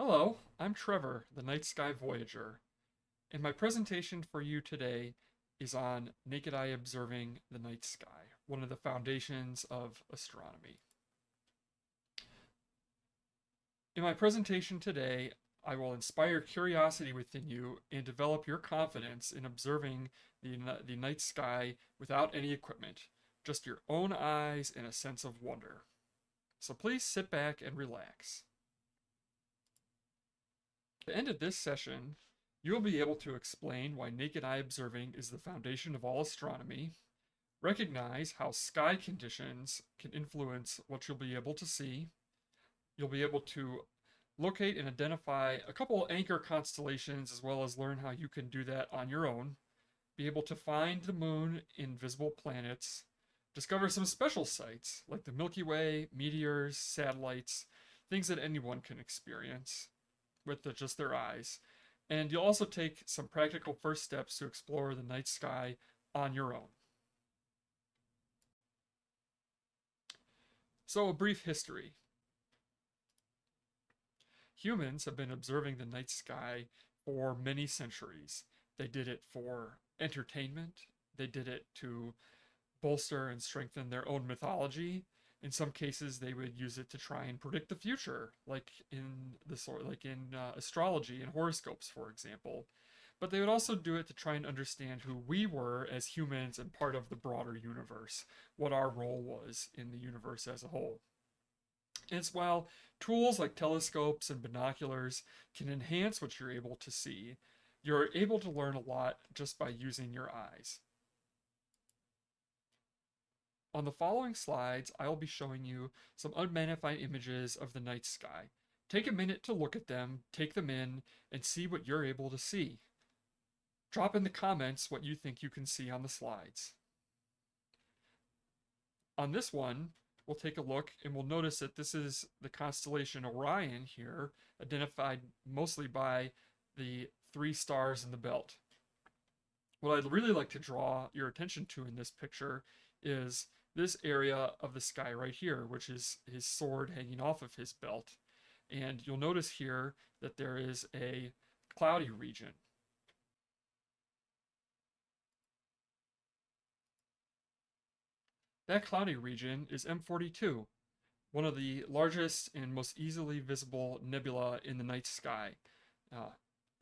Hello, I'm Trevor, the Night Sky Voyager, and my presentation for you today is on naked eye observing the night sky, one of the foundations of astronomy. In my presentation today, I will inspire curiosity within you and develop your confidence in observing the night sky without any equipment, just your own eyes and a sense of wonder. So please sit back and relax. At the end of this session, you will be able to explain why naked eye observing is the foundation of all astronomy, recognize how sky conditions can influence what you'll be able to see. You'll be able to locate and identify a couple anchor constellations as well as learn how you can do that on your own. Be able to find the moon in visible planets, discover some special sights like the Milky Way, meteors, satellites, things that anyone can experience with just their eyes. And you'll also take some practical first steps to explore the night sky on your own. So, a brief history. Humans have been observing the night sky for many centuries. They did it for entertainment, they did it to bolster and strengthen their own mythology. In some cases, they would use it to try and predict the future, like in astrology and horoscopes, for example. But they would also do it to try and understand who we were as humans and part of the broader universe, what our role was in the universe as a whole. And while tools like telescopes and binoculars can enhance what you're able to see, you're able to learn a lot just by using your eyes. On the following slides, I will be showing you some unmagnified images of the night sky. Take a minute to look at them, take them in, and see what you're able to see. Drop in the comments what you think you can see on the slides. On this one, we'll take a look and we'll notice that this is the constellation Orion here, identified mostly by the 3 stars in the belt. What I'd really like to draw your attention to in this picture is this area of the sky right here, which is his sword hanging off of his belt. And you'll notice here that there is a cloudy region. That cloudy region is M42, one of the largest and most easily visible nebula in the night sky.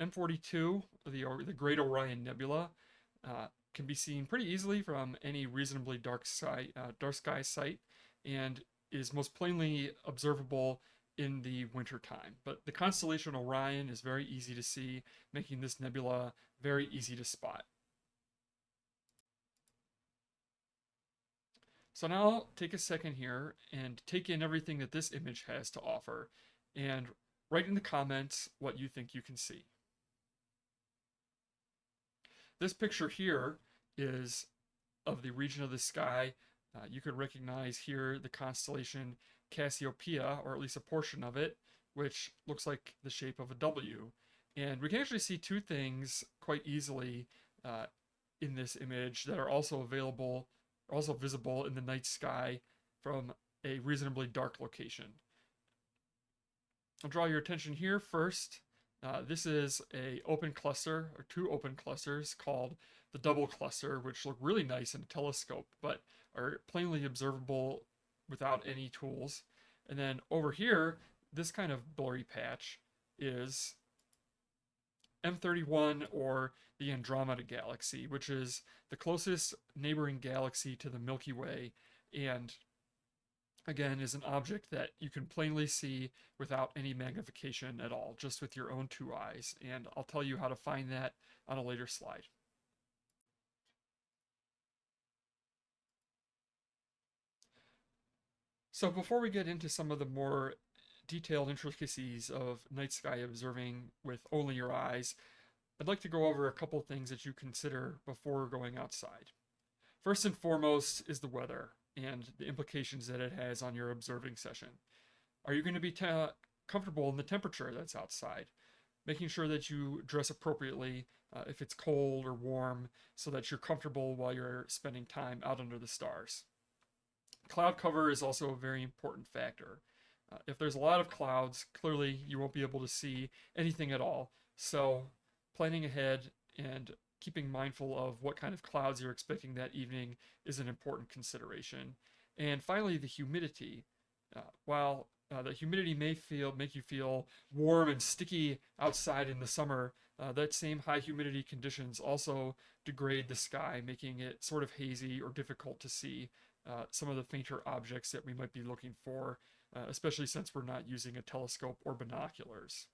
M42, the Great Orion Nebula, can be seen pretty easily from any reasonably dark sky site and is most plainly observable in the winter time. But the constellation Orion is very easy to see, making this nebula very easy to spot. So now take a second here and take in everything that this image has to offer and write in the comments what you think you can see. This picture here is of the region of the sky. You could recognize here the constellation Cassiopeia, or at least a portion of it, which looks like the shape of a W. And we can actually see two things quite easily in this image that are also visible in the night sky from a reasonably dark location. I'll draw your attention here first. This is a open cluster, or 2 open clusters called the double cluster, which look really nice in a telescope, but are plainly observable without any tools. And then over here, this kind of blurry patch is M31, or the Andromeda Galaxy, which is the closest neighboring galaxy to the Milky Way, and again is an object that you can plainly see without any magnification at all, just with your own 2 eyes. And I'll tell you how to find that on a later slide. So before we get into some of the more detailed intricacies of night sky observing with only your eyes, I'd like to go over a couple things that you consider before going outside. First and foremost is the weather and the implications that it has on your observing session. Are you going to be comfortable in the temperature that's outside? Making sure that you dress appropriately if it's cold or warm so that you're comfortable while you're spending time out under the stars. Cloud cover is also a very important factor. If there's a lot of clouds, clearly you won't be able to see anything at all. So, planning ahead and keeping mindful of what kind of clouds you're expecting that evening is an important consideration. And finally, the humidity. While the humidity may make you feel warm and sticky outside in the summer, that same high humidity conditions also degrade the sky, making it sort of hazy or difficult to see some of the fainter objects that we might be looking for, especially since we're not using a telescope or binoculars.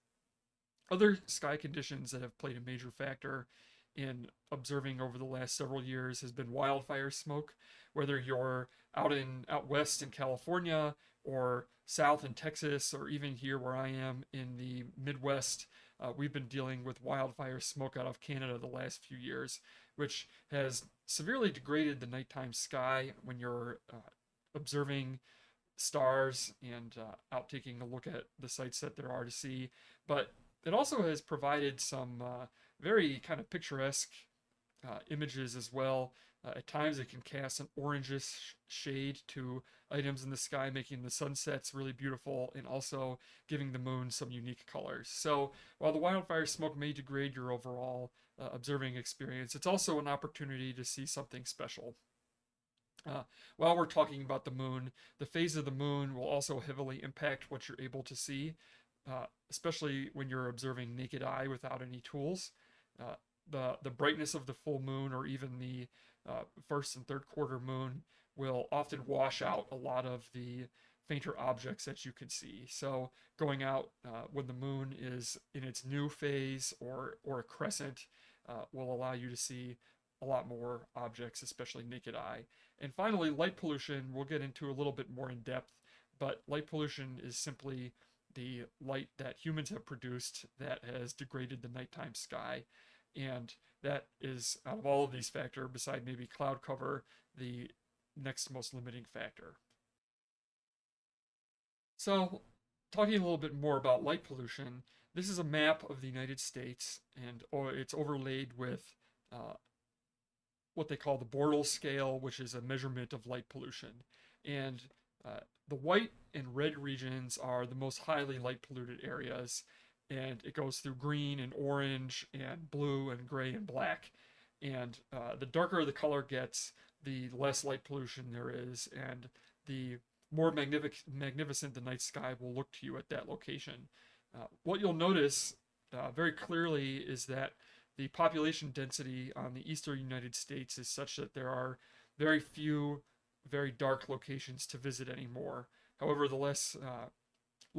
Other sky conditions that have played a major factor in observing over the last several years has been wildfire smoke. Whether you're out west in California or south in Texas or even here where I am in the Midwest, we've been dealing with wildfire smoke out of Canada the last few years, which has severely degraded the nighttime sky when you're observing stars and out taking a look at the sights that there are to see. But it also has provided some very kind of picturesque images as well. At times, it can cast an orangish shade to items in the sky, making the sunsets really beautiful and also giving the moon some unique colors. So, while the wildfire smoke may degrade your overall observing experience, it's also an opportunity to see something special. Uh, while we're talking about the moon, the phase of the moon will also heavily impact what you're able to see, especially when you're observing naked eye without any tools. Uh, the brightness of the full moon or even the first and third quarter moon will often wash out a lot of the fainter objects that you can see. So going out when the moon is in its new phase or a crescent will allow you to see a lot more objects, especially naked eye. And finally, light pollution, we'll get into a little bit more in depth, but light pollution is simply the light that humans have produced that has degraded the nighttime sky. And that is, out of all of these factors, beside maybe cloud cover, the next most limiting factor. So, talking a little bit more about light pollution, this is a map of the United States, and it's overlaid with what they call the Bortle scale, which is a measurement of light pollution. And the white and red regions are the most highly light polluted areas, and it goes through green and orange and blue and gray and black. And the darker the color gets, the less light pollution there is, and the more magnificent the night sky will look to you at that location. What you'll notice very clearly is that the population density on the eastern United States is such that there are very few very dark locations to visit anymore. However, the less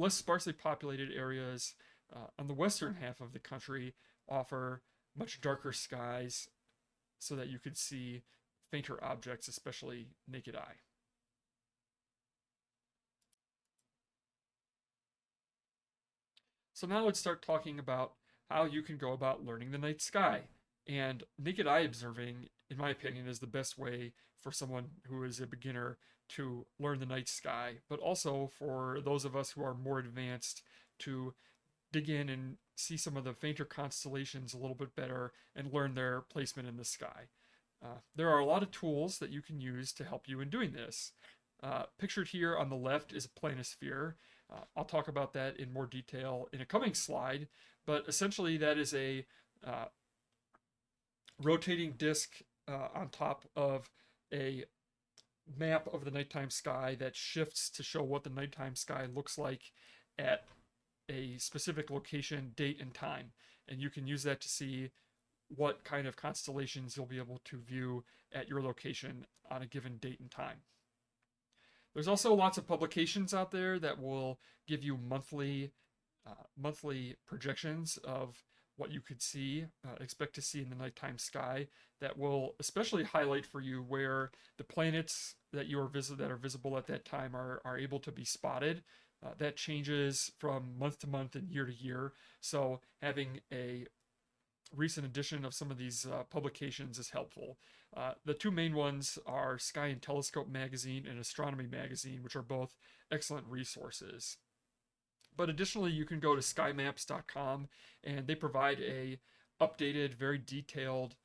sparsely populated areas on the western half of the country offer much darker skies so that you could see fainter objects, especially naked eye. So now let's start talking about how you can go about learning the night sky. And naked eye observing, in my opinion, is the best way for someone who is a beginner to learn the night sky, but also for those of us who are more advanced to dig in and see some of the fainter constellations a little bit better and learn their placement in the sky. There are a lot of tools that you can use to help you in doing this. Pictured here on the left is a planisphere. I'll talk about that in more detail in a coming slide, but essentially that is a rotating disk on top of a map of the nighttime sky that shifts to show what the nighttime sky looks like at a specific location, date, and time. And you can use that to see what kind of constellations you'll be able to view at your location on a given date and time. There's also lots of publications out there that will give you monthly projections of what you could see, expect to see in the nighttime sky, that will especially highlight for you where the planets that that are visible at that time are able to be spotted. That changes from month to month and year to year. So having a recent edition of some of these publications is helpful. The two main ones are Sky and Telescope magazine and Astronomy magazine, which are both excellent resources. But additionally, you can go to skymaps.com, and they provide a updated, very detailed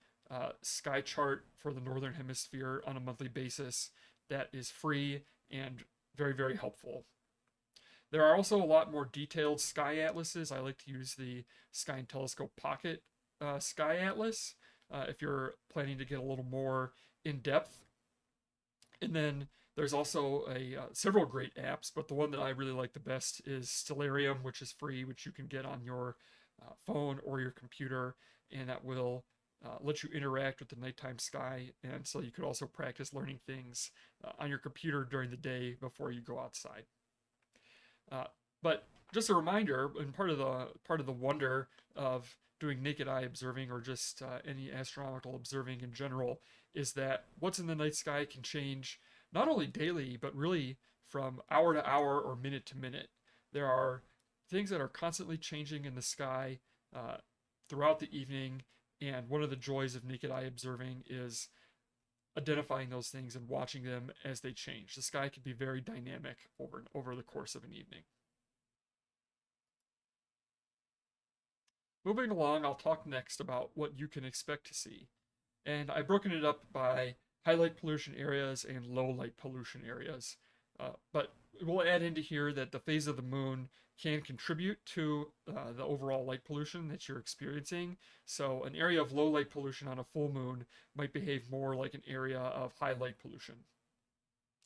sky chart for the Northern Hemisphere on a monthly basis that is free and very, very helpful. There are also a lot more detailed sky atlases. I like to use the Sky and Telescope Pocket Sky Atlas if you're planning to get a little more in depth. And then there's also several great apps, but the one that I really like the best is Stellarium, which is free, which you can get on your phone or your computer, and that will let you interact with the nighttime sky. And so you could also practice learning things on your computer during the day before you go outside. Uh, but just a reminder, and part of the wonder of doing naked eye observing or just any astronomical observing in general is that what's in the night sky can change not only daily but really from hour to hour or minute to minute. There are things that are constantly changing in the sky uh, throughout the evening, and one of the joys of naked eye observing is identifying those things and watching them as they change. The sky can be very dynamic over the course of an evening. Moving along, I'll talk next about what you can expect to see. And I've broken it up by high light pollution areas and low light pollution areas. But we'll add into here that the phase of the moon can contribute to the overall light pollution that you're experiencing. So, an area of low light pollution on a full moon might behave more like an area of high light pollution.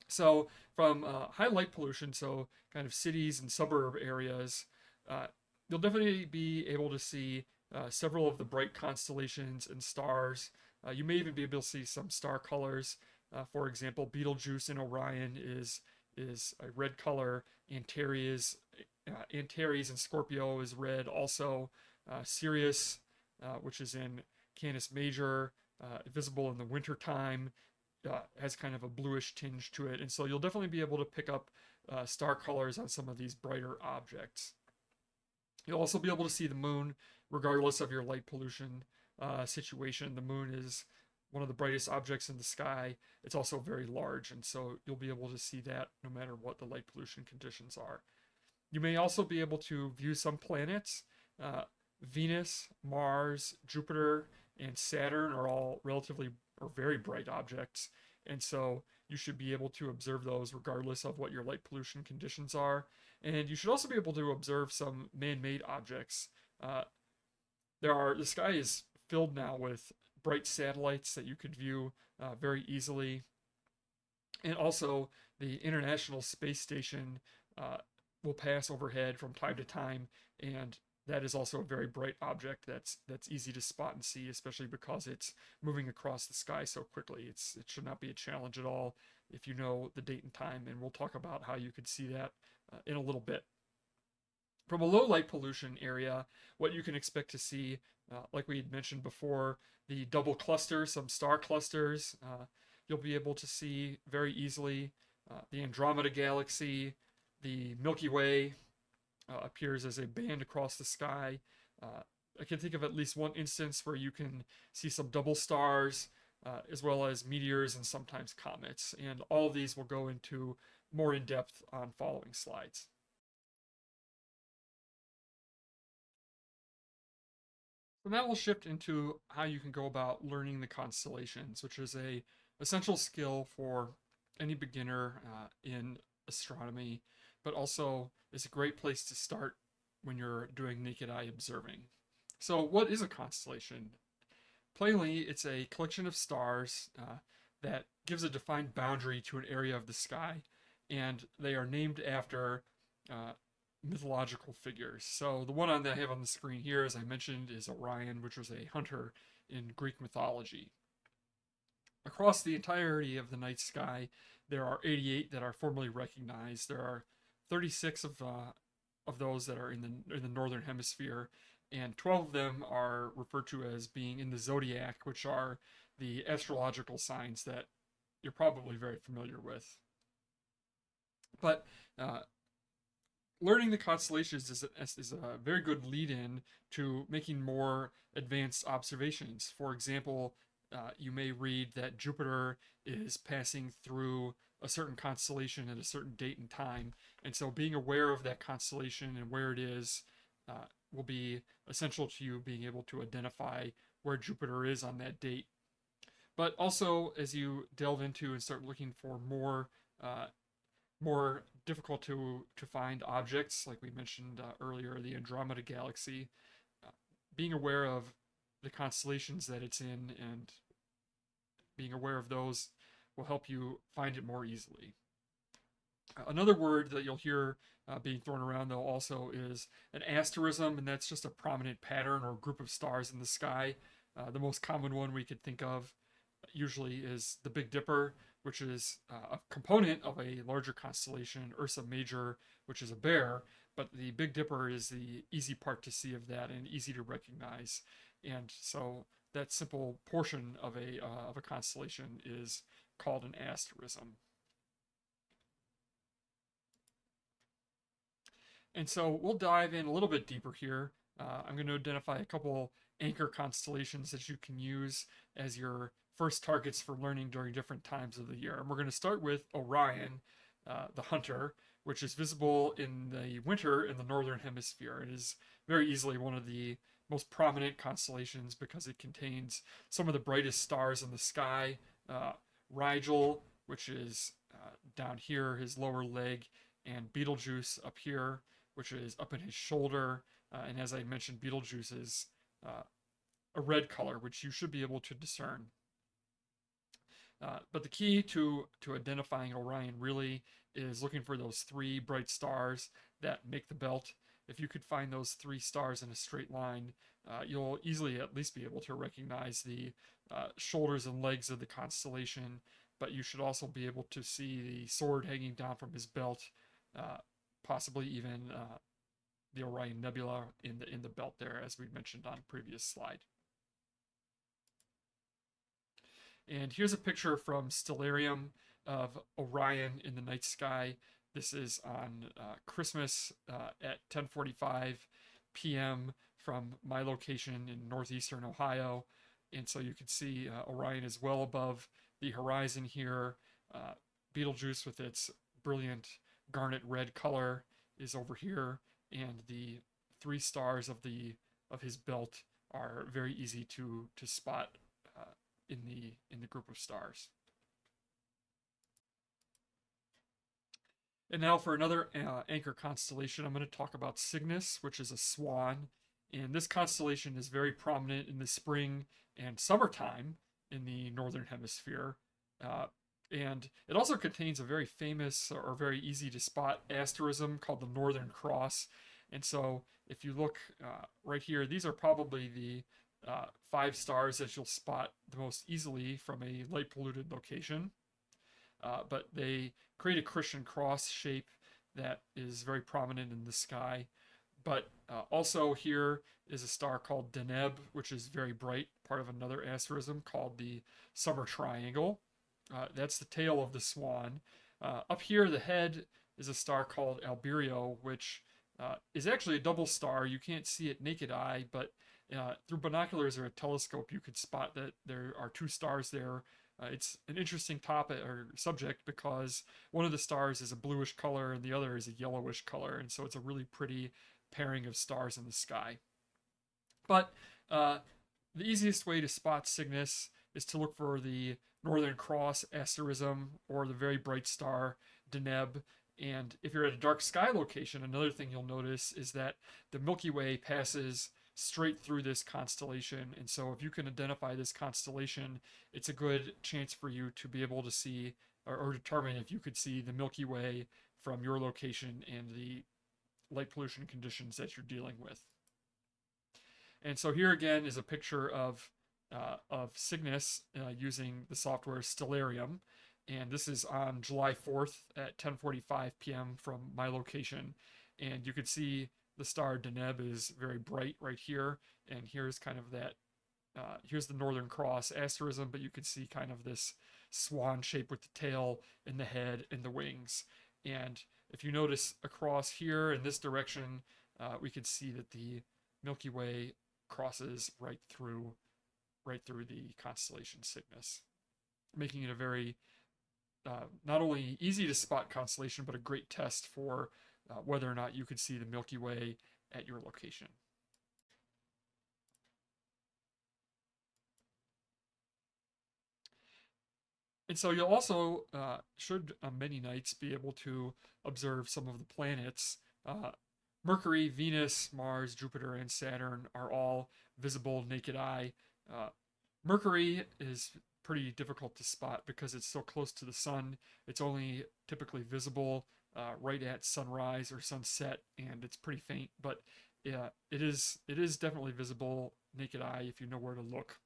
So, from high light pollution, so kind of cities and suburb areas, uh, you'll definitely be able to see several of the bright constellations and stars. You may even be able to see some star colors. For example, Betelgeuse in Orion is a red color. Antares in Scorpio is red. Also, Sirius, which is in Canis Major, visible in the wintertime, has kind of a bluish tinge to it. And so you'll definitely be able to pick up star colors on some of these brighter objects. You'll also be able to see the moon regardless of your light pollution situation. The moon is one of the brightest objects in the sky. It's also very large, and so you'll be able to see that no matter what the light pollution conditions are. You may also be able to view some planets. Uh, Venus, Mars, Jupiter, and Saturn are all relatively or very bright objects, and so you should be able to observe those regardless of what your light pollution conditions are. And you should also be able to observe some man-made objects. Uh, the sky is filled now with bright satellites that you could view very easily, and also the International Space Station will pass overhead from time to time, and that is also a very bright object that's easy to spot and see, especially because it's moving across the sky so quickly. It should not be a challenge at all if you know the date and time, and we'll talk about how you could see that in a little bit. From a low light pollution area, what you can expect to see, like we had mentioned before, the double clusters, some star clusters, you'll be able to see very easily. The Andromeda Galaxy, the Milky Way appears as a band across the sky. I can think of at least one instance where you can see some double stars, as well as meteors and sometimes comets. And all of these will go into more in depth on following slides. So now we'll shift into how you can go about learning the constellations, which is a essential skill for any beginner in astronomy, but also is a great place to start when you're doing naked eye observing. So, what is a constellation? Plainly, it's a collection of stars that gives a defined boundary to an area of the sky, and they are named after uh, mythological figures. So the one that I have on the screen here, as I mentioned, is Orion, which was a hunter in Greek mythology. Across the entirety of the night sky, there are 88 that are formally recognized. There are 36 of those that are in the northern hemisphere, and 12 of them are referred to as being in the zodiac, which are the astrological signs that you're probably very familiar with. But learning the constellations is a very good lead-in to making more advanced observations. For example, you may read that Jupiter is passing through a certain constellation at a certain date and time, and so being aware of that constellation and where it is will be essential to you being able to identify where Jupiter is on that date. But also, as you delve into and start looking for more more difficult to find objects, like we mentioned earlier, the Andromeda Galaxy. Uh, Being aware of the constellations that it's in and being aware of those will help you find it more easily. Another word that you'll hear being thrown around, though, also is an asterism, and that's just a prominent pattern or group of stars in the sky. The most common one we could think of usually is the Big Dipper, which is a component of a larger constellation, Ursa Major, which is a bear. But the Big Dipper is the easy part to see of that and easy to recognize. And so that simple portion of a constellation is called an asterism. And so we'll dive in a little bit deeper here. I'm going to identify a couple anchor constellations that you can use as your first targets for learning during different times of the year. And we're going to start with Orion, the hunter, which is visible in the winter in the northern hemisphere. It is very easily one of the most prominent constellations because it contains some of the brightest stars in the sky. Rigel, which is down here, his lower leg, and Betelgeuse up here, which is up in his shoulder. And as I mentioned, Betelgeuse is a red color, which you should be able to discern. But the key to identifying Orion really is looking for those three bright stars that make the belt. If you could find those three stars in a straight line, you'll easily at least be able to recognize the shoulders and legs of the constellation, but you should also be able to see the sword hanging down from his belt, possibly even the Orion Nebula in the belt there, as we mentioned on a previous slide. And here's a picture from Stellarium of Orion in the night sky. This is on Christmas at 10:45 p.m. from my location in northeastern Ohio. And so you can see Orion is well above the horizon here. Betelgeuse with its brilliant garnet red color is over here, and the three stars of his belt are very easy to spot in the group of stars. And now for another anchor constellation, I'm going to talk about Cygnus, which is a swan. And this constellation is very prominent in the spring and summertime in the northern hemisphere. Uh, and it also contains a very famous or very easy to spot asterism called the Northern Cross. And so if you look right here, these are probably the five stars that you'll spot the most easily from a light polluted location. But they create a Christian cross shape that is very prominent in the sky. But also here is a star called Deneb, which is very bright, part of another asterism called the Summer Triangle. That's the tail of the swan. Up here, the head is a star called Albireo, which is actually a double star. You can't see it naked eye, but through binoculars or a telescope, you could spot that there are two stars there. It's an interesting topic or subject because one of the stars is a bluish color and the other is a yellowish color, and so it's a really pretty pairing of stars in the sky. But the easiest way to spot Cygnus is to look for the Northern Cross asterism or the very bright star Deneb. And if you're at a dark sky location, another thing you'll notice is that the Milky Way passes straight through this constellation. And so if you can identify this constellation, it's a good chance for you to be able to see or determine if you could see the Milky Way from your location and the light pollution conditions that you're dealing with. And so here again is a picture of Cygnus using the software Stellarium. And this is on July 4th at 10:45 p.m. from my location. And you can see the star Deneb is very bright right here. And here's kind of that, here's the Northern Cross asterism, but you can see kind of this swan shape with the tail and the head and the wings. And if you notice across here in this direction, we can see that the Milky Way crosses right through the constellation Cygnus, making it a very not only easy to spot constellation, but a great test for whether or not you could see the Milky Way at your location. And so you'll also, should on many nights, be able to observe some of the planets. Uh, Mercury, Venus, Mars, Jupiter, and Saturn are all visible naked eye. Uh, Mercury is pretty difficult to spot because it's so close to the sun. It's only typically visible right at sunrise or sunset, and it's pretty faint. But yeah, it is definitely visible naked eye if you know where to look.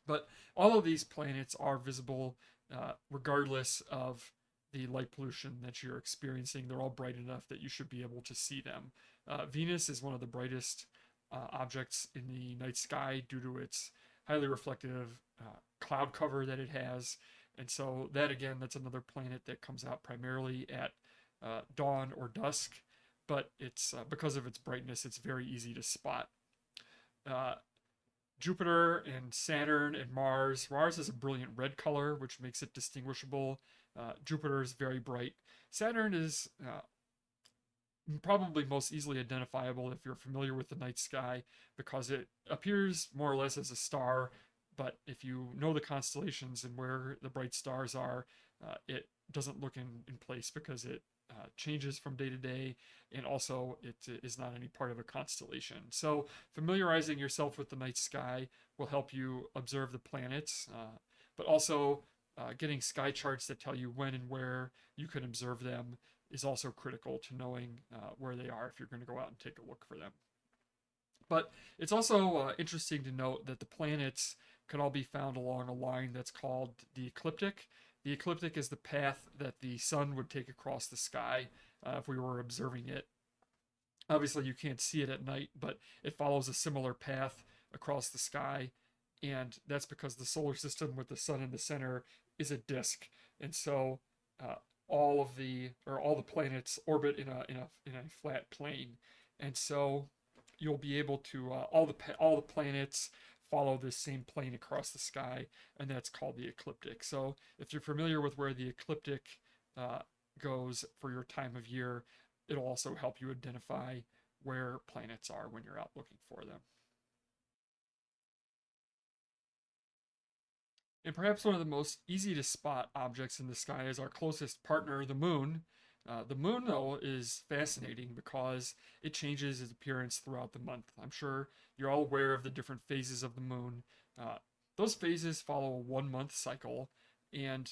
But all of these planets are visible regardless of the light pollution that you're experiencing. They're all bright enough that you should be able to see them. Venus is one of the brightest objects in the night sky due to its highly reflective cloud cover that it has. And so, that again, that's another planet that comes out primarily at dawn or dusk, but it's because of its brightness, it's very easy to spot. Uh, Jupiter and Saturn and Mars. Mars has a brilliant red color, which makes it distinguishable. Jupiter is very bright. Saturn is probably most easily identifiable if you're familiar with the night sky because it appears more or less as a star. But if you know the constellations and where the bright stars are, it doesn't look in place because it changes from day to day, and also it is not any part of a constellation. So, familiarizing yourself with the night sky will help you observe the planets, but also getting sky charts that tell you when and where you can observe them is also critical to knowing where they are if you're going to go out and take a look for them. But it's also interesting to note that the planets can all be found along a line that's called the ecliptic. The ecliptic is the path that the sun would take across the sky if we were observing it. Obviously, you can't see it at night, but it follows a similar path across the sky, and that's because the solar system with the sun in the center is a disk, and so uh, all the planets orbit in a flat plane, and so you'll be able to all the planets follow this same plane across the sky, and that's called the ecliptic. So if you're familiar with where the ecliptic uh, goes for your time of year, it'll also help you identify where planets are when you're out looking for them. And perhaps one of the most easy to spot objects in the sky is our closest partner, the moon. The moon, though, is fascinating because it changes its appearance throughout the month. I'm sure you're all aware of the different phases of the moon. Uh, those phases follow a 1 month cycle, and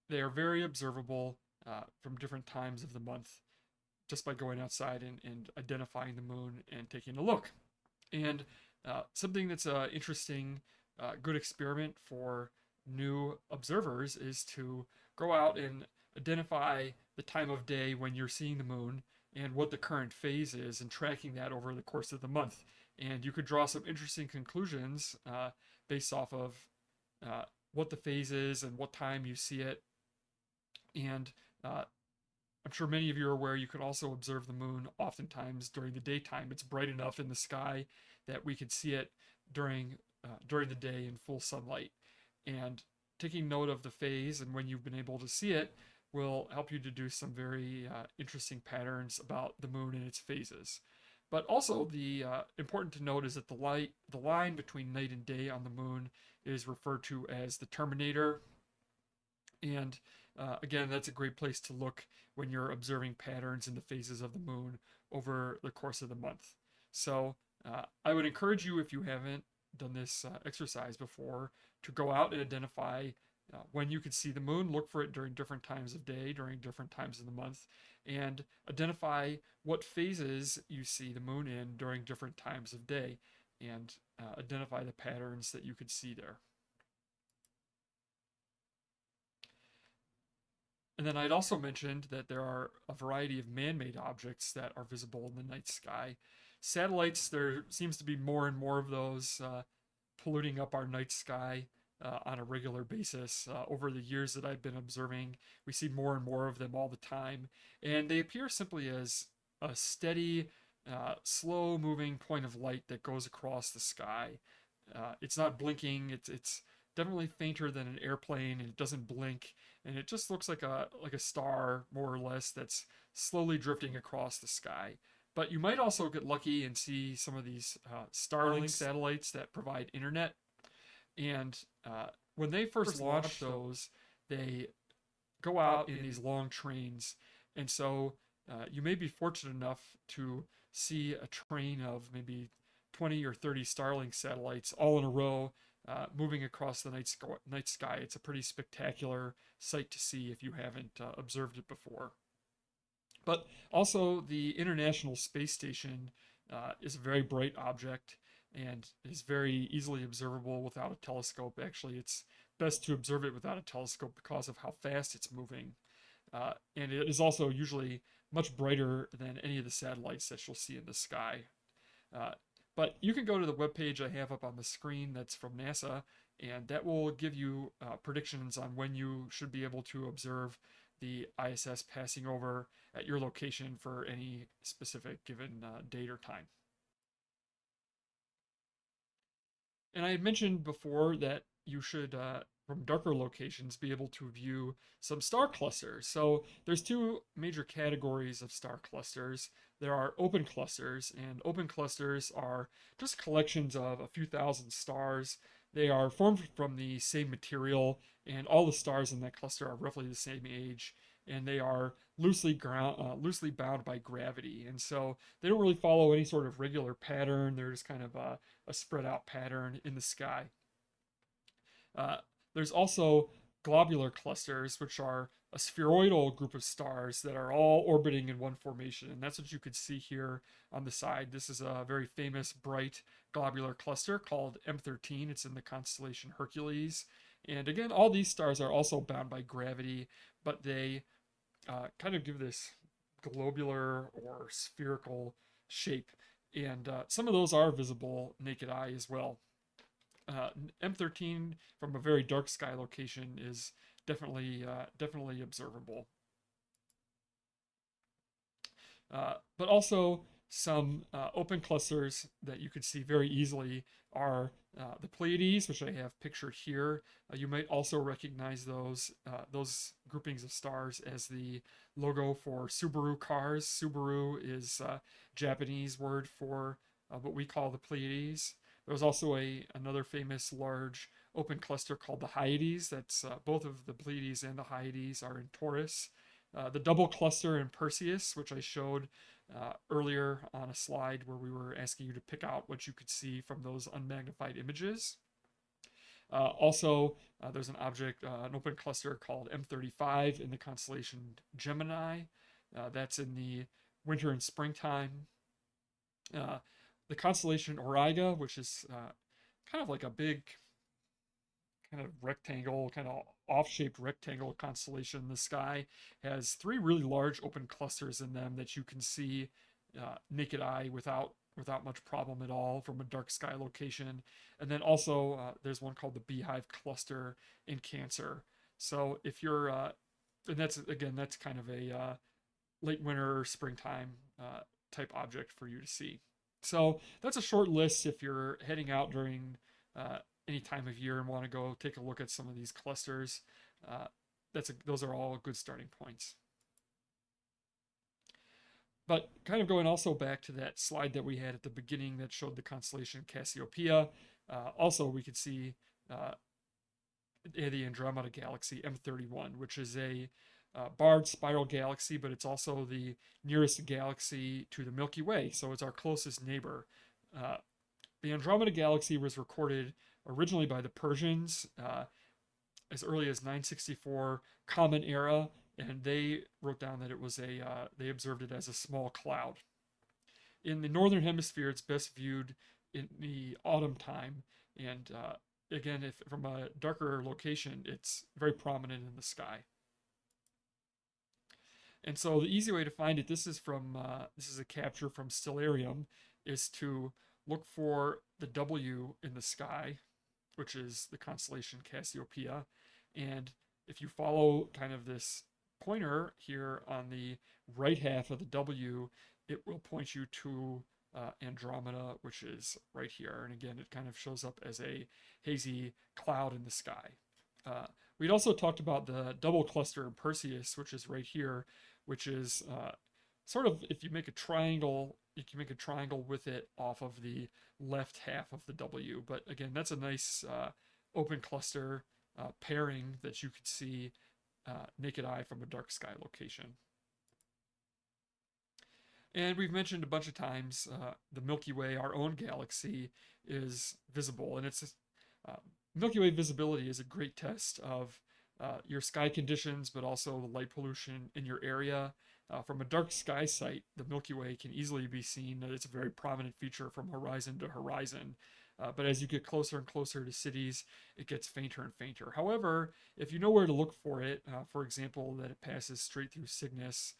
they are very observable from different times of the month just by going outside and identifying the moon and taking a look. And something that's an interesting, good experiment for new observers is to go out and identify the time of day when you're seeing the moon and what the current phase is, and tracking that over the course of the month. And you could draw some interesting conclusions based off of uh, what the phase is and what time you see it. And I'm sure many of you are aware you can also observe the moon oftentimes during the daytime. It's bright enough in the sky that we can see it during the day in full sunlight. And taking note of the phase and when you've been able to see it will help you deduce some very interesting patterns about the moon and its phases. But also, the important to note is that the line between night and day on the moon is referred to as the terminator, and again, that's a great place to look when you're observing patterns in the phases of the moon over the course of the month. So I would encourage you, if you haven't done this exercise before, to go out and identify when you can see the moon. Look for it during different times of day, during different times of the month, and identify what phases you see the moon in during different times of day, and identify the patterns that you could see there. And then I'd also mentioned that there are a variety of man made objects that are visible in the night sky. Satellites, there seems to be more and more of those polluting up our night sky on a regular basis. Over the years that I've been observing, we see more and more of them all the time. And they appear simply as a steady, slow moving point of light that goes across the sky. It's not blinking, it's definitely fainter than an airplane, and it doesn't blink, and it just looks like a star more or less that's slowly drifting across the sky. But you might also get lucky and see some of these Starlink satellites that provide internet, and when they first launched those, they go out in these long trains, and so you may be fortunate enough to see a train of maybe 20 or 30 Starlink satellites all in a row moving across the night sky. It's a pretty spectacular sight to see if you haven't observed it before. But also, the International Space Station is a very bright object and is very easily observable without a telescope. Actually, it's best to observe it without a telescope because of how fast it's moving. And it is also usually much brighter than any of the satellites that you'll see in the sky. Uh, but you can go to the webpage I have up on the screen that's from NASA, and that will give you predictions on when you should be able to observe the ISS passing over at your location for any specific given date or time. And I had mentioned before that you should, from darker locations, be able to view some star clusters. So there's two major categories of star clusters. There are open clusters, and open clusters are just collections of a few thousand stars. They are formed from the same material, and all the stars in that cluster are roughly the same age, and they are loosely bound by gravity. And so they don't really follow any sort of regular pattern. They're just kind of a spread out pattern in the sky. Uh, there's also globular clusters, which are a spheroidal group of stars that are all orbiting in one formation. And that's what you could see here on the side. This is a very famous bright globular cluster called M13. It's in the constellation Hercules. And again, all these stars are also bound by gravity, but they kind of give this globular or spherical shape. And some of those are visible naked eye as well. M13 from a very dark sky location is definitely observable. But also some open clusters that you could see very easily are the Pleiades, which I have pictured here. You might also recognize those groupings of stars as the logo for Subaru cars. Subaru is a Japanese word for what we call the Pleiades. There's also another famous large open cluster called the Hyades. That's both of the Pleiades and the Hyades are in Taurus. The double cluster in Perseus, which I showed earlier on a slide where we were asking you to pick out what you could see from those unmagnified images. Also, there's an open cluster called M35 in the constellation Gemini. That's in the winter and springtime. The constellation Auriga, which is kind of like a big kind of rectangle, kind of off-shaped rectangle constellation in the sky, has three really large open clusters in them that you can see naked eye without much problem at all from a dark sky location. And then also there's one called the Beehive cluster in Cancer. So if you're and that's kind of a late winter springtime type object for you to see. So that's a short list if you're heading out during any time of year and want to go take a look at some of these clusters. Those are all good starting points. But kind of going also back to that slide that we had at the beginning that showed the constellation Cassiopeia, also we could see the Andromeda Galaxy M31, which is a barred spiral galaxy, but it's also the nearest galaxy to the Milky Way, so it's our closest neighbor. The Andromeda Galaxy was recorded originally by the Persians as early as 964 Common Era, and they wrote down that it was they observed it as a small cloud. In the northern hemisphere, it's best viewed in the autumn time, and again, if from a darker location, it's very prominent in the sky. And so the easy way to find it, this is a capture from Stellarium, is to look for the W in the sky, which is the constellation Cassiopeia. And if you follow kind of this pointer here on the right half of the W, it will point you to Andromeda, which is right here. And again, it kind of shows up as a hazy cloud in the sky. We'd also talked about the double cluster in Perseus, which is right here, which is sort of, if you make a triangle, you can make a triangle with it off of the left half of the W. But again, that's a nice open cluster pairing that you could see naked eye from a dark sky location. And we've mentioned a bunch of times the Milky Way, our own galaxy, is visible, and it's Milky Way visibility is a great test of your sky conditions, but also the light pollution in your area. From a dark sky site, the Milky Way can easily be seen. It's a very prominent feature from horizon to horizon. But as you get closer and closer to cities, it gets fainter and fainter. However, if you know where to look for it, for example, that it passes straight through Cygnus,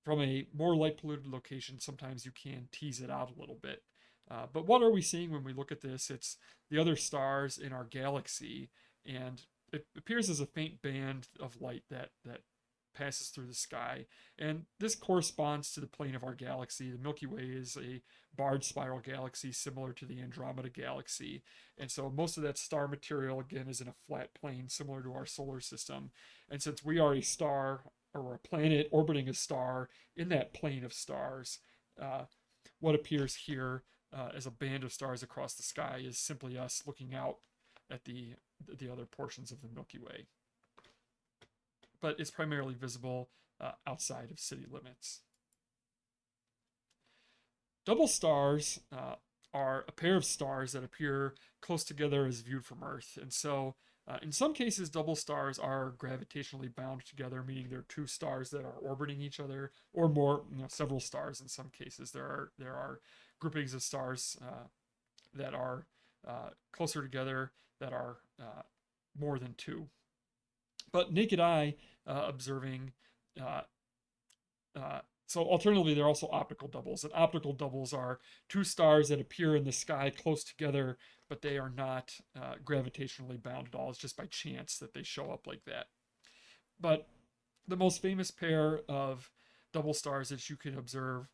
from a more light polluted location, sometimes you can tease it out a little bit. But what are we seeing when we look at this? It's the other stars in our galaxy, and it appears as a faint band of light that passes through the sky. And this corresponds to the plane of our galaxy. The Milky Way is a barred spiral galaxy similar to the Andromeda Galaxy. And so most of that star material, again, is in a flat plane similar to our solar system. And since we are a star or a planet orbiting a star in that plane of stars, what appears here as a band of stars across the sky is simply us looking out at the other portions of the Milky Way. But it's primarily visible outside of city limits. Double stars are a pair of stars that appear close together as viewed from Earth. And so in some cases, double stars are gravitationally bound together, meaning they're two stars that are orbiting each other, or more, several stars in some cases. There are groupings of stars that are closer together that are more than two. But naked eye observing, so alternatively, they're also optical doubles. And optical doubles are two stars that appear in the sky close together, but they are not gravitationally bound at all. It's just by chance that they show up like that. But the most famous pair of double stars that you can observe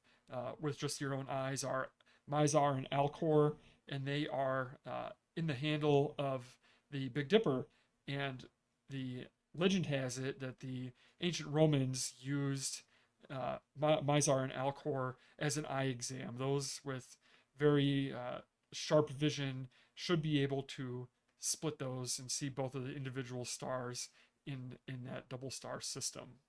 with just your own eyes are Mizar and Alcor, and they are in the handle of the Big Dipper. And the legend has it that the ancient Romans used Mizar and Alcor as an eye exam. Those with very sharp vision should be able to split those and see both of the individual stars in that double star system.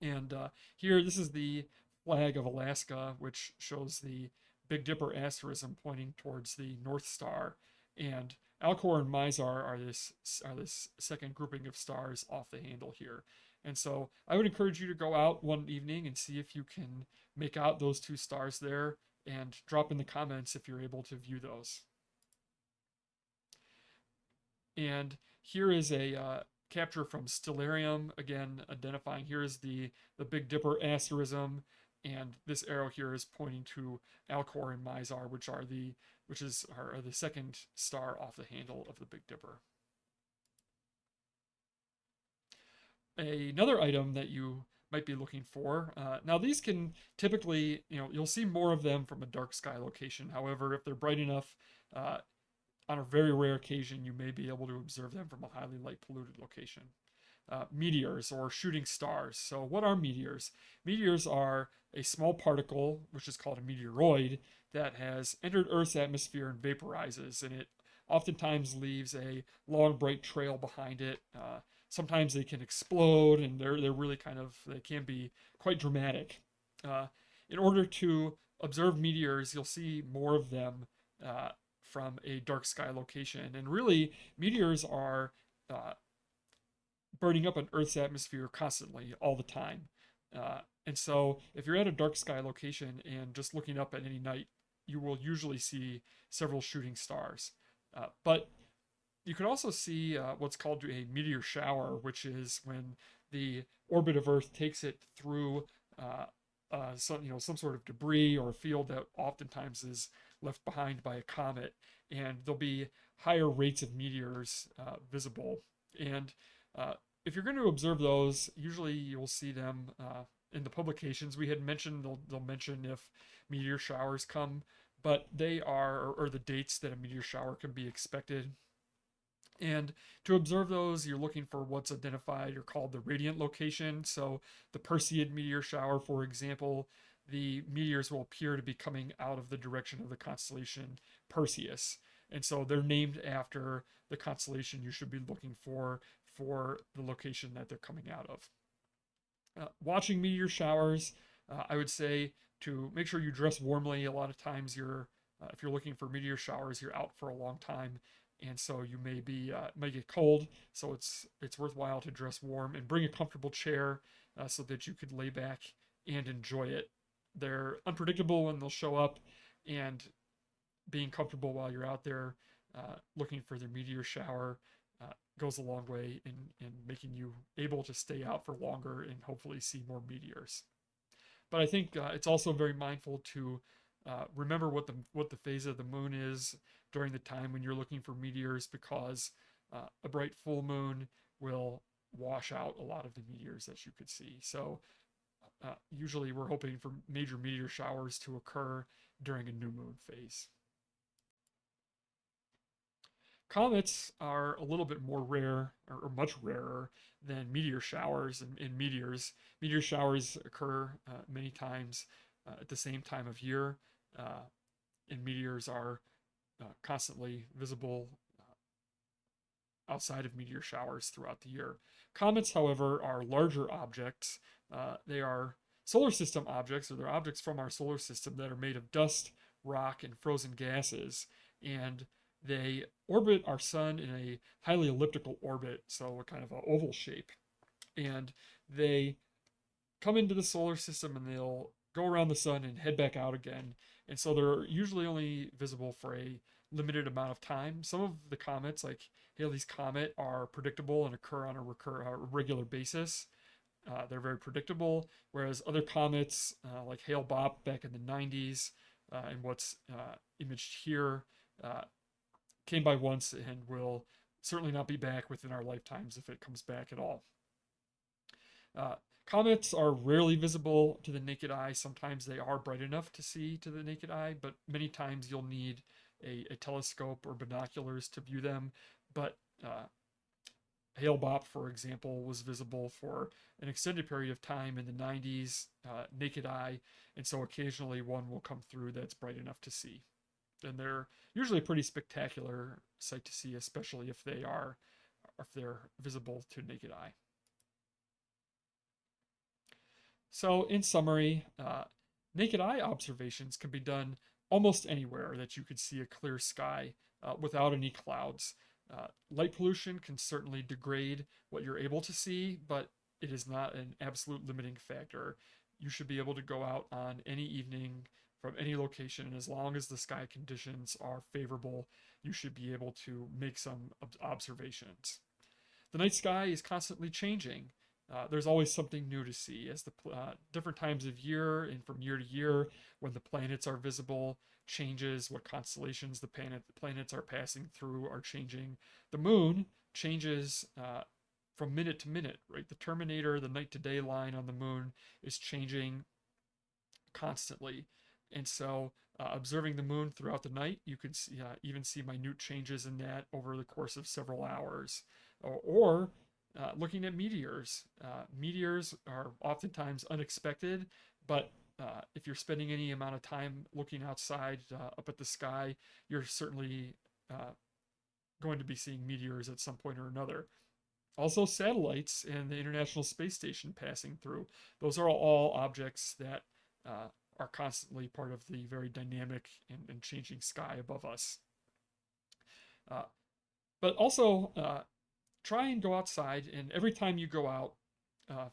And here, this is the flag of Alaska, which shows the Big Dipper asterism pointing towards the North Star. And Alcor and Mizar are this second grouping of stars off the handle here. And so I would encourage you to go out one evening and see if you can make out those two stars there, and drop in the comments if you're able to view those. And here is a capture from Stellarium, again identifying here is the Big Dipper asterism, and this arrow here is pointing to Alcor and Mizar, which are the second star off the handle of the Big Dipper. Another item that you might be looking for. Now these can typically, you'll see more of them from a dark sky location. However, if they're bright enough, on a very rare occasion, you may be able to observe them from a highly light polluted location. Meteors or shooting stars. So what are meteors? Meteors are a small particle, which is called a meteoroid, that has entered Earth's atmosphere and vaporizes, and it oftentimes leaves a long bright trail behind it. Sometimes they can explode, and they're really they can be quite dramatic. In order to observe meteors, you'll see more of them from a dark sky location. And really, meteors are burning up in Earth's atmosphere constantly, all the time. And so if you're at a dark sky location and just looking up at any night, you will usually see several shooting stars. But you can also see what's called a meteor shower, which is when the orbit of Earth takes it through some sort of debris or a field that oftentimes is left behind by a comet, and there'll be higher rates of meteors visible. And if you're going to observe those, usually you'll see them in the publications. We had mentioned they'll mention if meteor showers come, but they are, or the dates that a meteor shower can be expected. And to observe those, you're looking for what's identified or called the radiant location. So the Perseid meteor shower, for example, the meteors will appear to be coming out of the direction of the constellation Perseus. And so they're named after the constellation you should be looking for the location that they're coming out of. Watching meteor showers, I would say to make sure you dress warmly. A lot of times if you're looking for meteor showers, you're out for a long time, and so you may get cold. So it's worthwhile to dress warm and bring a comfortable chair so that you could lay back and enjoy it. They're unpredictable when they'll show up, and being comfortable while you're out there looking for their meteor shower goes a long way in making you able to stay out for longer and hopefully see more meteors. But I think it's also very mindful to remember what the phase of the moon is during the time when you're looking for meteors, because a bright full moon will wash out a lot of the meteors that you could see. So usually we're hoping for major meteor showers to occur during a new moon phase. Comets are a little bit more rare, or much rarer than meteor showers and meteors. Meteor showers occur many times at the same time of year, uh, and meteors are constantly visible outside of meteor showers throughout the year. Comets, however, are larger objects. They are solar system objects, or they're objects from our solar system that are made of dust, rock, and frozen gases. And they orbit our sun in a highly elliptical orbit, so a kind of an oval shape. And they come into the solar system and they'll go around the sun and head back out again. And so they're usually only visible for a limited amount of time. Some of the comets, like Halley's Comet, are predictable and occur on a regular basis. They're very predictable, whereas other comets, like Hale-Bopp back in the 90s, and what's imaged here, came by once and will certainly not be back within our lifetimes if it comes back at all. Uh, Comets are rarely visible to the naked eye. Sometimes they are bright enough to see to the naked eye, but many times you'll need a telescope or binoculars to view them. But Hale-Bopp, for example, was visible for an extended period of time in the 90s, naked eye, and so occasionally one will come through that's bright enough to see. And they're usually a pretty spectacular sight to see, especially if they're visible to naked eye. So, in summary, naked eye observations can be done almost anywhere that you could see a clear sky without any clouds. Light pollution can certainly degrade what you're able to see, but it is not an absolute limiting factor. You should be able to go out on any evening from any location, and as long as the sky conditions are favorable, you should be able to make some observations. The night sky is constantly changing. There's always something new to see as the different times of year and from year to year when the planets are visible changes, what constellations the planets are passing through are changing. The moon changes from minute to minute, right? The terminator, the night to day line on the moon is changing constantly. And so observing the moon throughout the night, you can see, even see minute changes in that over the course of several hours. Or looking at meteors. Meteors are oftentimes unexpected, but if you're spending any amount of time looking outside up at the sky, you're certainly going to be seeing meteors at some point or another. Also, satellites and the International Space Station passing through. Those are all objects that are constantly part of the very dynamic and changing sky above us. But also, try and go outside, and every time you go out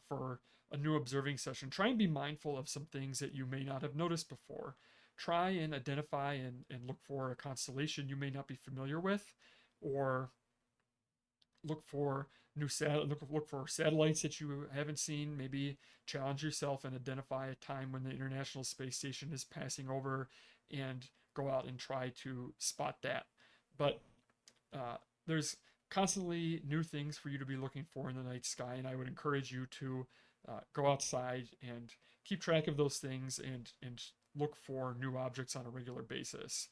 for a new observing session, try and be mindful of some things that you may not have noticed before. Try and identify and look for a constellation you may not be familiar with, or look for look for satellites that you haven't seen. Maybe challenge yourself and identify a time when the International Space Station is passing over, and go out and try to spot that. But there's constantly new things for you to be looking for in the night sky, and I would encourage you to go outside and keep track of those things and look for new objects on a regular basis.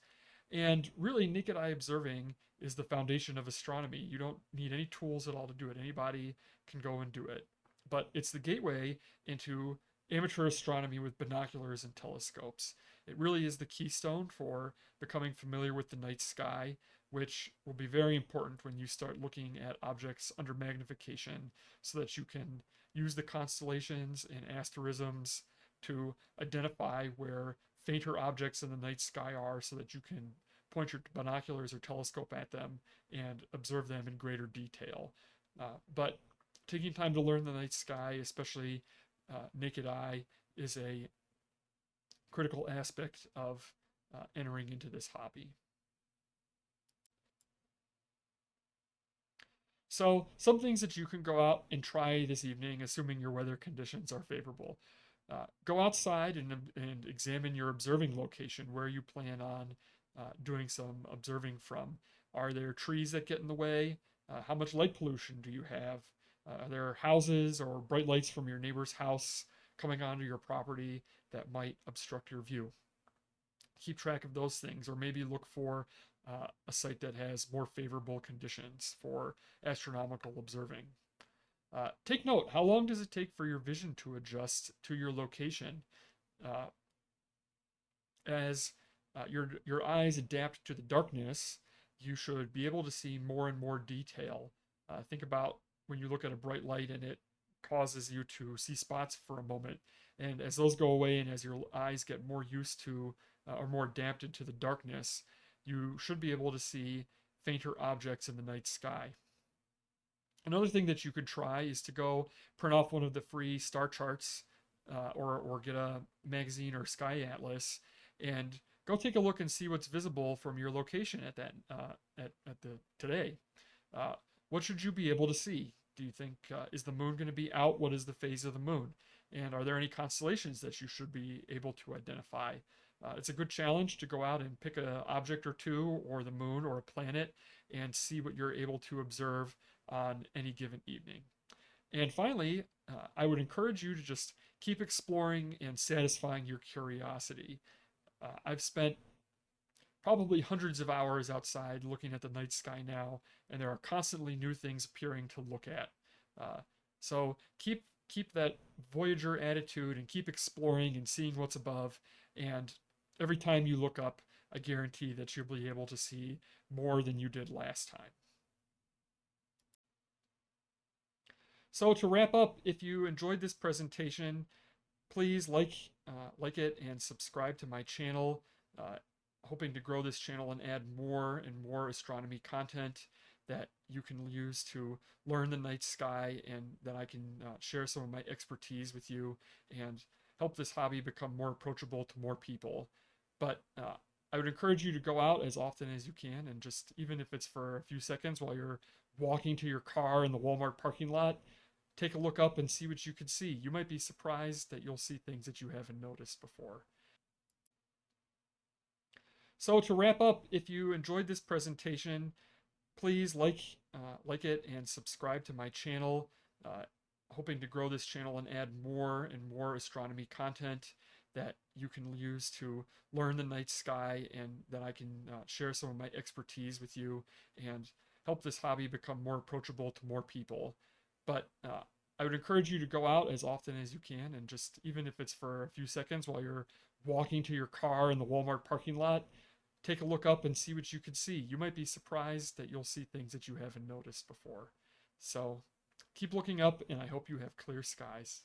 And really, naked eye observing is the foundation of astronomy. You don't need any tools at all to do it. Anybody can go and do it. But it's the gateway into amateur astronomy with binoculars and telescopes. It really is the keystone for becoming familiar with the night sky, which will be very important when you start looking at objects under magnification so that you can use the constellations and asterisms to identify where fainter objects in the night sky are so that you can point your binoculars or telescope at them and observe them in greater detail. But taking time to learn the night sky, especially naked eye, is a critical aspect of entering into this hobby. So, some things that you can go out and try this evening, assuming your weather conditions are favorable. Go outside and examine your observing location where you plan on doing some observing from. Are there trees that get in the way? How much light pollution do you have? Are there houses or bright lights from your neighbor's house coming onto your property that might obstruct your view? Keep track of those things, or maybe look for a site that has more favorable conditions for astronomical observing. Take note, how long does it take for your vision to adjust to your location? Uh, as your eyes adapt to the darkness, you should be able to see more and more detail. Think about when you look at a bright light and it causes you to see spots for a moment. And as those go away and as your eyes get more used to or more adapted to the darkness, you should be able to see fainter objects in the night sky. Another thing that you could try is to go print off one of the free star charts or get a magazine or sky atlas and go take a look and see what's visible from your location at that at the today. What should you be able to see? Do you think is the moon going to be out? What is the phase of the moon? And are there any constellations that you should be able to identify? It's a good challenge to go out and pick an object or two, or the moon or a planet, and see what you're able to observe on any given evening. And finally, I would encourage you to just keep exploring and satisfying your curiosity. I've spent probably hundreds of hours outside looking at the night sky now, and there are constantly new things appearing to look at. So keep that Voyager attitude and keep exploring and seeing what's above. And every time you look up, I guarantee that you'll be able to see more than you did last time. So to wrap up, if you enjoyed this presentation, please like it and subscribe to my channel. Hoping to grow this channel and add more and more astronomy content that you can use to learn the night sky, and that I can share some of my expertise with you and help this hobby become more approachable to more people. But I would encourage you to go out as often as you can, and just even if it's for a few seconds while you're walking to your car in the Walmart parking lot, take a look up and see what you can see. You might be surprised that you'll see things that you haven't noticed before. So to wrap up, if you enjoyed this presentation, please like it and subscribe to my channel. Hoping to grow this channel and add more and more astronomy content that you can use to learn the night sky, and that I can share some of my expertise with you and help this hobby become more approachable to more people. But I would encourage you to go out as often as you can, and just even if it's for a few seconds while you're walking to your car in the Walmart parking lot, take a look up and see what you can see. You might be surprised that you'll see things that you haven't noticed before. So keep looking up, and I hope you have clear skies.